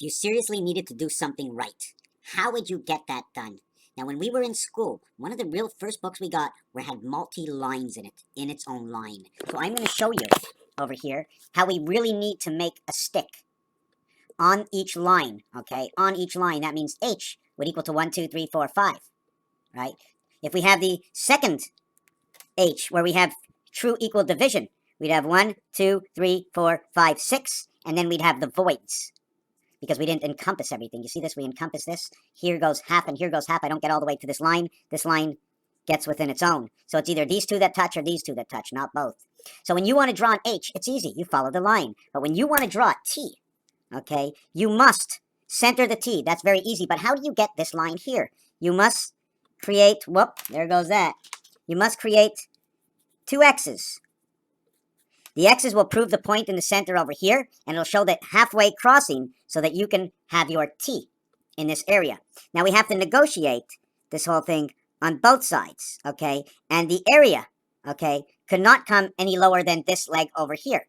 If you seriously needed to do something right, how would you get that done? Now, when we were in school, one of the real first books we got had multi-lines in it, in its own line. So I'm going to show you over here how we really need to make a stick on each line, okay? On each line, that means H would equal to 1, 2, 3, 4, 5, right? If we have the second H, where we have true equal division, we'd have 1, 2, 3, 4, 5, 6, and then we'd have the voids, because we didn't encompass everything. You see this? We encompass this. Here goes half and here goes half. I don't get all the way to this line. This line gets within its own. So it's either these two that touch or these two that touch, not both. So when you want to draw an H, it's easy. You follow the line. But when you want to draw a T, okay, you must center the T. That's very easy. But how do you get this line here? You must create, whoop, there goes that. You must create two X's. The X's will prove the point in the center over here, and it'll show that halfway crossing so that you can have your T in this area. Now we have to negotiate this whole thing on both sides, okay? And the area, okay, could not come any lower than this leg over here.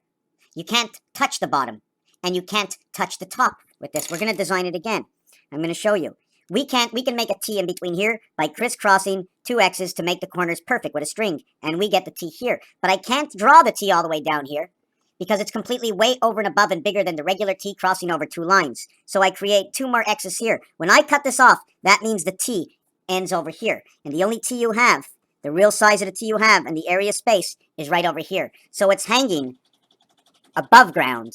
You can't touch the bottom, and you can't touch the top with this. We're going to design it again. I'm going to show you. We can make a T in between here by crisscrossing two X's to make the corners perfect with a string, and we get the T here. But I can't draw the T all the way down here because it's completely way over and above and bigger than the regular T crossing over two lines. So I create two more X's here. When I cut this off, that means the T ends over here. And the only T you have, the real size of the T you have, and the area space is right over here. So it's hanging above ground.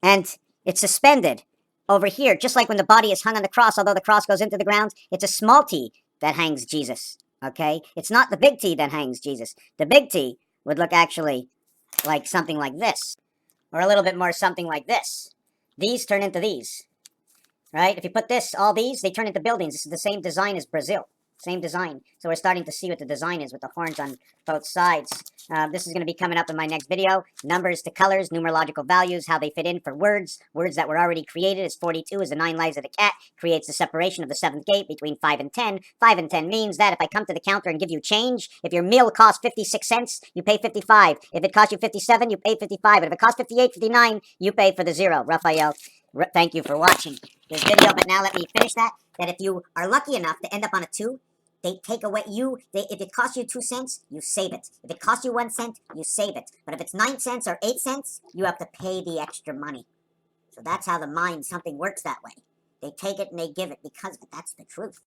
And it's suspended over here, just like when the body is hung on the cross, although the cross goes into the ground, it's a small T that hangs Jesus, okay? It's not the big T that hangs Jesus. The big T would look actually like something like this, or a little bit more something like this. These turn into these, right? If you put this, all these, they turn into buildings. This is the same design as Brazil. Same design. So we're starting to see what the design is with the horns on both sides. This is going to be coming up in my next video. Numbers to colors, numerological values, how they fit in for words. Words that were already created is 42 is the 9 lives of the cat. Creates the separation of the 7th gate between 5 and 10. 5 and 10 means that if I come to the counter and give you change, if your meal costs 56 cents, you pay 55. If it costs you 57, you pay 55. But if it costs 58, 59, you pay for the 0. Raphael, thank you for watching this video. But now let me finish that if you are lucky enough to end up on a 2, they take away if it costs you 2 cents, you save it. If it costs you 1 cent, you save it. But if it's 9 cents or 8 cents, you have to pay the extra money. So that's how the mind, something works that way. They take it and they give it because of it. That's the truth.